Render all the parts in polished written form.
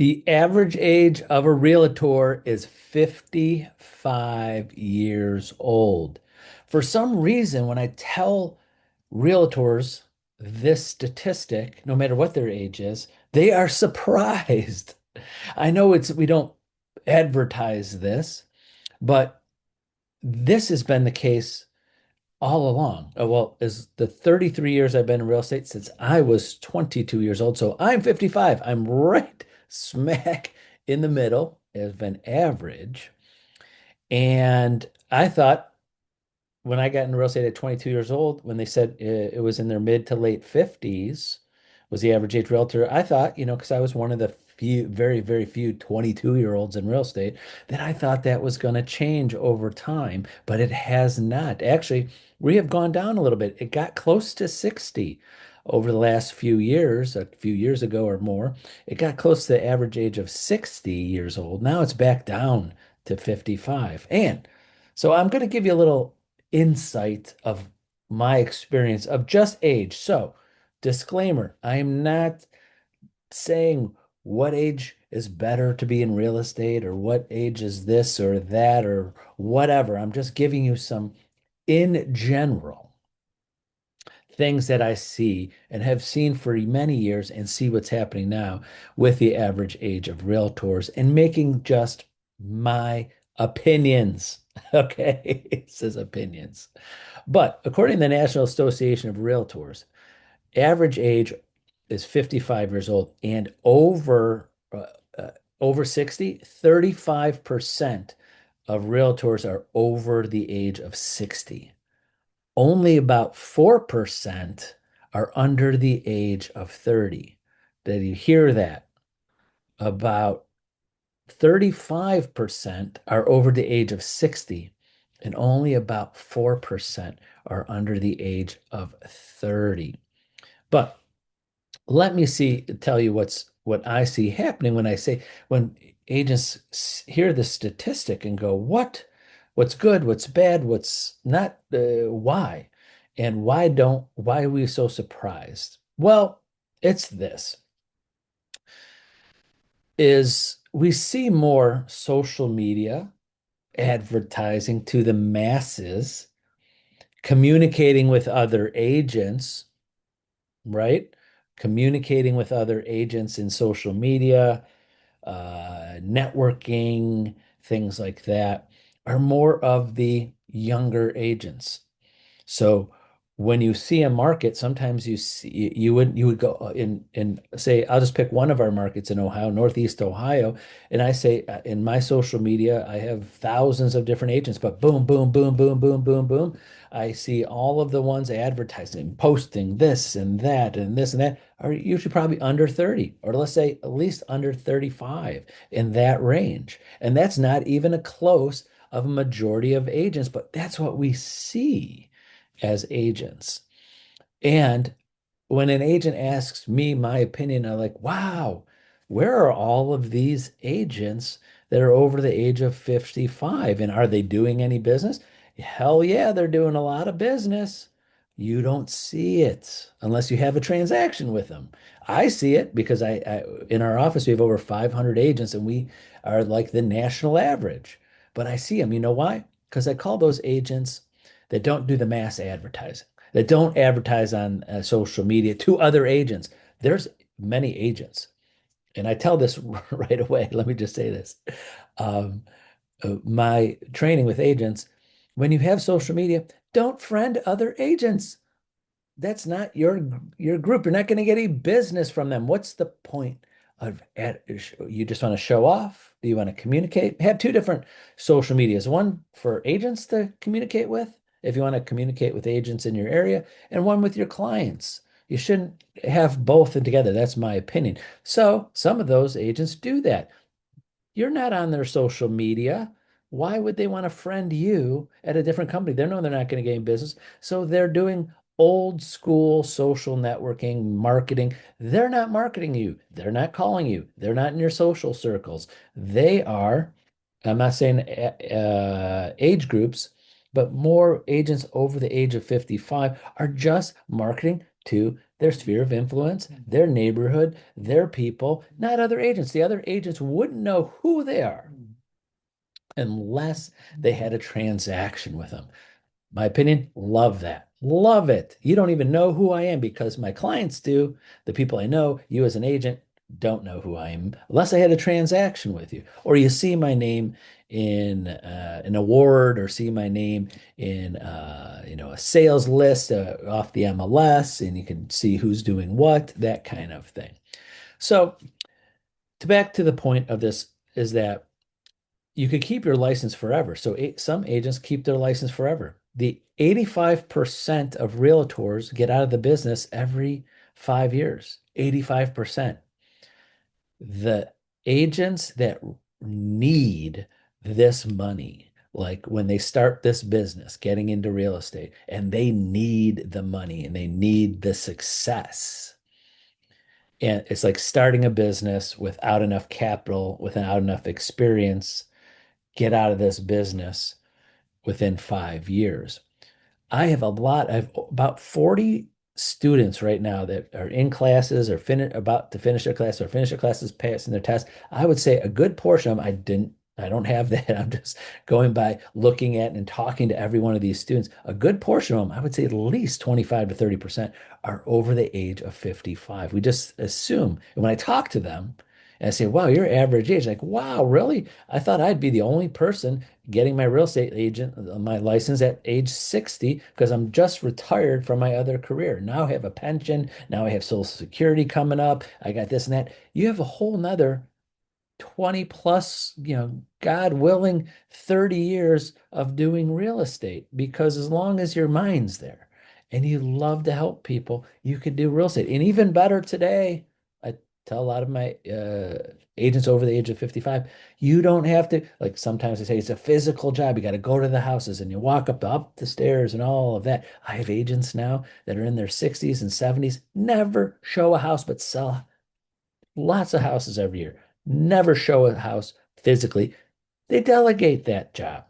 The average age of a realtor is 55 years old. For some reason, when I tell realtors this statistic, no matter what their age is, they are surprised. I know we don't advertise this, but this has been the case all along. Well, as the 33 years I've been in real estate since I was 22 years old. So I'm 55. I'm right smack in the middle of an average. And I thought when I got into real estate at 22 years old, when they said it was in their mid to late 50s was the average age realtor, I thought, because I was one of the few, very, very few 22-year-olds in real estate, that I thought that was going to change over time, but it has not. Actually, we have gone down a little bit. It got close to 60 over the last few years, a few years ago or more. It got close to the average age of 60 years old. Now it's back down to 55. And so I'm going to give you a little insight of my experience of just age. So, disclaimer, I am not saying what age is better to be in real estate or what age is this or that or whatever. I'm just giving you some in general things that I see and have seen for many years and see what's happening now with the average age of realtors and making just my opinions. Okay, it says opinions. But according to the National Association of Realtors, average age is 55 years old and uh, over 60, 35% of realtors are over the age of 60. Only about 4% are under the age of 30. Did you hear that? About 35% are over the age of 60, and only about 4% are under the age of 30. But let me tell you what I see happening when agents hear the statistic and go, what's good, what's bad, what's not, why? And why are we so surprised? Well, it's this is we see more social media advertising to the masses, communicating with other agents, right? Communicating with other agents in social media, networking, things like that, are more of the younger agents. So when you see a market, sometimes you would go in say, I'll just pick one of our markets in Ohio, Northeast Ohio, and I say in my social media, I have thousands of different agents, but boom, boom, boom, boom, boom, boom, boom. I see all of the ones advertising, posting this and that and this and that are usually probably under 30, or let's say at least under 35 in that range. And that's not even a close of a majority of agents, but that's what we see as agents. And when an agent asks me my opinion, I'm like, wow, where are all of these agents that are over the age of 55? And are they doing any business? Hell yeah, they're doing a lot of business. You don't see it unless you have a transaction with them. I see it because I in our office we have over 500 agents and we are like the national average. But I see them. You know why? Because I call those agents that don't do the mass advertising, that don't advertise on social media to other agents. There's many agents, and I tell this right away. Let me just say this. Um, my training with agents, when you have social media, don't friend other agents. That's not your group. You're not going to get any business from them. What's the point you just want to show off? Do you want to communicate? Have two different social medias, one for agents to communicate with, if you want to communicate with agents in your area, and one with your clients. You shouldn't have both together. That's my opinion. So some of those agents do that. You're not on their social media. Why would they want to friend you at a different company? They know they're not going to gain business. So they're doing old school social networking, marketing. They're not marketing you. They're not calling you. They're not in your social circles. They are, I'm not saying age groups, but more agents over the age of 55 are just marketing to their sphere of influence, their neighborhood, their people, not other agents. The other agents wouldn't know who they are unless they had a transaction with them. My opinion, love that. Love it. You don't even know who I am because my clients do. The people I know, you as an agent, don't know who I am unless I had a transaction with you, or you see my name in an award, or see my name in a sales list off the MLS, and you can see who's doing what, that kind of thing. So, to back to the point of this is that you could keep your license forever. So some agents keep their license forever. The 85% of realtors get out of the business every 5 years. 85%. The agents that need this money, like when they start this business, getting into real estate, and they need the money and they need the success. And it's like starting a business without enough capital, without enough experience, get out of this business within 5 years. I have about 40 students right now that are in classes or about to finish their class or finish their classes, passing their test. I would say a good portion of them, I don't have that. I'm just going by looking at and talking to every one of these students. A good portion of them, I would say at least 25 to 30% are over the age of 55. We just assume. And when I talk to them, and I say, wow, your average age, like, wow, really? I thought I'd be the only person getting my real estate agent, my license at age 60 because I'm just retired from my other career. Now I have a pension. Now I have Social Security coming up. I got this and that. You have a whole nother 20 plus, God willing, 30 years of doing real estate because as long as your mind's there and you love to help people, you could do real estate. And even better today, I tell a lot of my agents over the age of 55, you don't have to, like sometimes I say it's a physical job. You got to go to the houses and you walk up the stairs and all of that. I have agents now that are in their 60s and 70s, never show a house, but sell lots of houses every year, never show a house physically. They delegate that job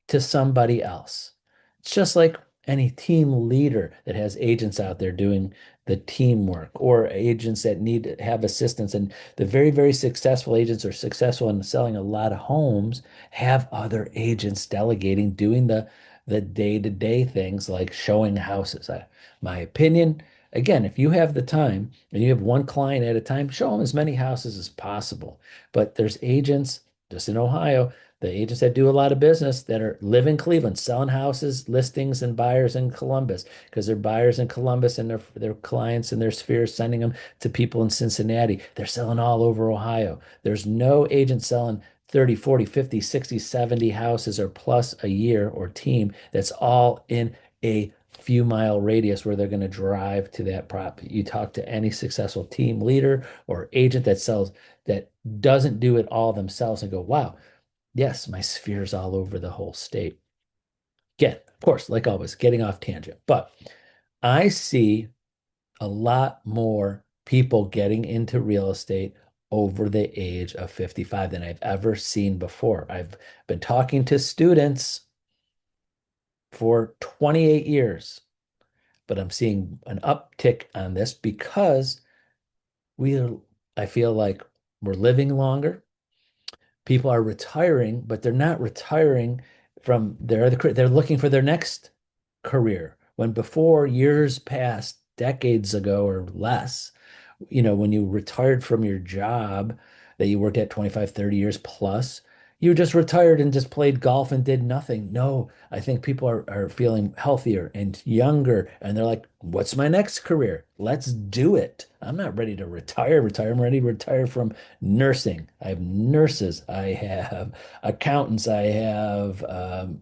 to somebody else. It's just like any team leader that has agents out there doing the teamwork or agents that need to have assistance. And the very, very successful agents are successful in selling a lot of homes, have other agents delegating, doing the day-to-day things like showing houses. My opinion, again, if you have the time and you have one client at a time, show them as many houses as possible. But there's agents just in Ohio, the agents that do a lot of business that are live in Cleveland, selling houses, listings, and buyers in Columbus because they're buyers in Columbus and their clients and their spheres sending them to people in Cincinnati. They're selling all over Ohio. There's no agent selling 30, 40, 50, 60, 70 houses or plus a year or team that's all in a few mile radius where they're going to drive to that property. You talk to any successful team leader or agent that doesn't do it all themselves and go, wow, yes, my sphere's all over the whole state. Again, of course, like always, getting off tangent, but I see a lot more people getting into real estate over the age of 55 than I've ever seen before. I've been talking to students for 28 years, but I'm seeing an uptick on this because we are, I feel like we're living longer. People are retiring, but they're not retiring from their other career. They're looking for their next career. When before, years past, decades ago or less, when you retired from your job that you worked at 25, 30 years plus, you just retired and just played golf and did nothing. No, I think people are feeling healthier and younger, and they're like, what's my next career? Let's do it. I'm not ready to retire. I'm ready to retire from nursing. I have nurses. I have accountants. I have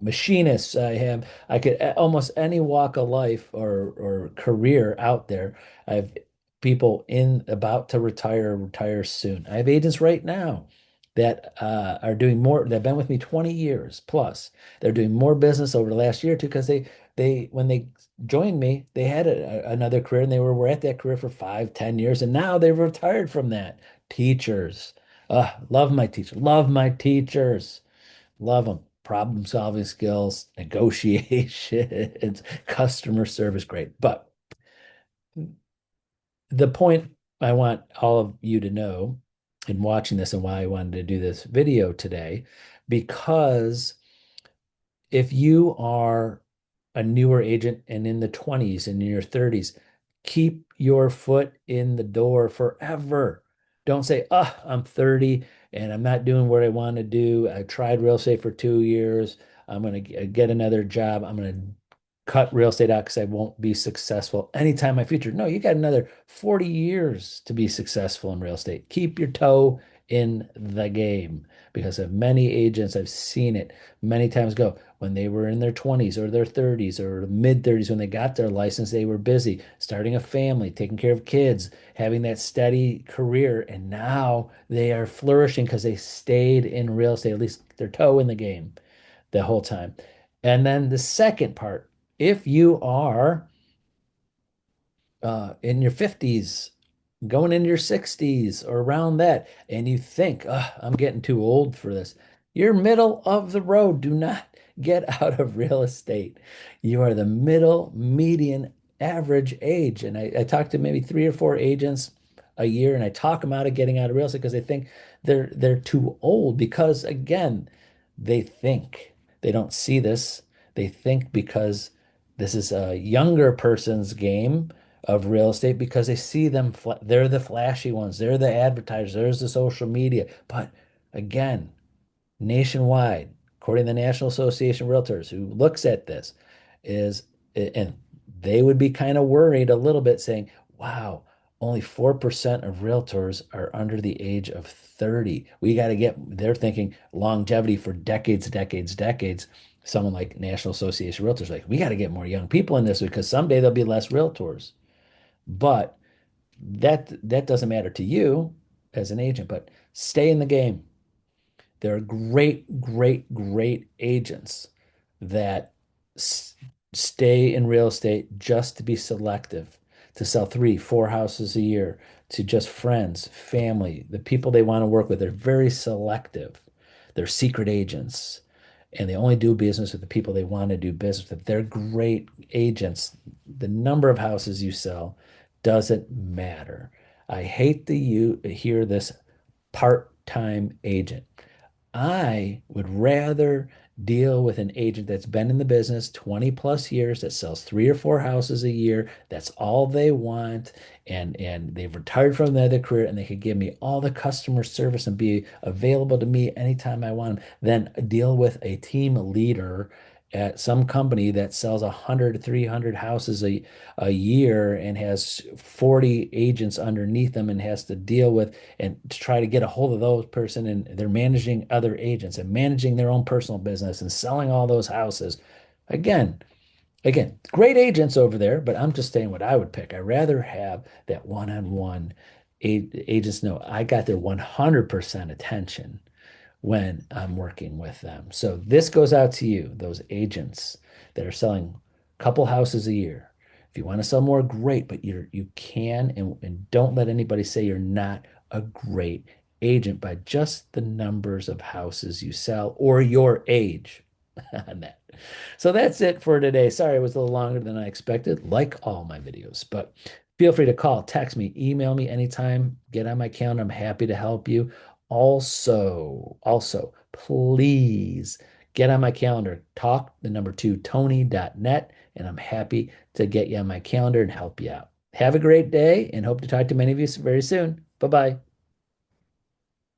machinists. I could almost any walk of life or career out there. I have people in about to retire soon. I have agents right now that are doing more, that have been with me 20 years plus. They're doing more business over the last year or two because they when they joined me, they had another career and were at that career for 5, 10 years, and now they've retired from that. Teachers. Love my teachers. Love my teachers. Love them. Problem solving skills, negotiations, customer service, great. But the point I want all of you to know in watching this and why I wanted to do this video today, because if you are a newer agent and in the 20s and in your 30s, keep your foot in the door forever. Don't say, oh, I'm 30 and I'm not doing what I want to do. I tried real estate for 2 years. I'm going to get another job. I'm going to cut real estate out because I won't be successful anytime in my future. No, you got another 40 years to be successful in real estate. Keep your toe in the game because of many agents, I've seen it many times go when they were in their 20s or their 30s or mid 30s when they got their license, they were busy starting a family, taking care of kids, having that steady career. And now they are flourishing because they stayed in real estate, at least their toe in the game the whole time. And then the second part, if you are in your 50s, going into your 60s or around that, and you think, oh, I'm getting too old for this, you're middle of the road. Do not get out of real estate. You are the middle, median, average age. And I talk to maybe 3 or 4 agents a year, and I talk them out of getting out of real estate because they think they're too old. Because again, they think they don't see this. They think because this is a younger person's game of real estate because they see them, they're the flashy ones, they're the advertisers, there's the social media. But again, nationwide, according to the National Association of Realtors, who looks at this, is and they would be kind of worried a little bit saying, wow, only 4% of realtors are under the age of 30. We got to get, they're thinking longevity for decades, decades, decades. Someone like National Association of Realtors, like, we got to get more young people in this because someday there'll be less realtors. But that doesn't matter to you as an agent, but stay in the game. There are great, great, great agents that s stay in real estate just to be selective, to sell 3, 4 houses a year to just friends, family, the people they want to work with. They're very selective. They're secret agents, and they only do business with the people they want to do business with. They're great agents. The number of houses you sell doesn't matter. I hate to hear this part-time agent. I would rather deal with an agent that's been in the business 20 plus years, that sells 3 or 4 houses a year. That's all they want. And they've retired from their other career and they could give me all the customer service and be available to me anytime I want them, than deal with a team leader at some company that sells 100 to 300 houses a year and has 40 agents underneath them and has to deal with and to try to get a hold of those person, and they're managing other agents and managing their own personal business and selling all those houses. Again, again, great agents over there, but I'm just saying what I would pick. I'd rather have that one-on-one agents know I got their 100% attention when I'm working with them. So this goes out to you, those agents that are selling a couple houses a year. If you want to sell more, great, but you can and don't let anybody say you're not a great agent by just the numbers of houses you sell or your age on that. So that's it for today. Sorry, it was a little longer than I expected, like all my videos, but feel free to call, text me, email me anytime, get on my calendar. I'm happy to help you. Also, please get on my calendar, talk the number 2, Tony.net, and I'm happy to get you on my calendar and help you out. Have a great day and hope to talk to many of you very soon. Bye bye.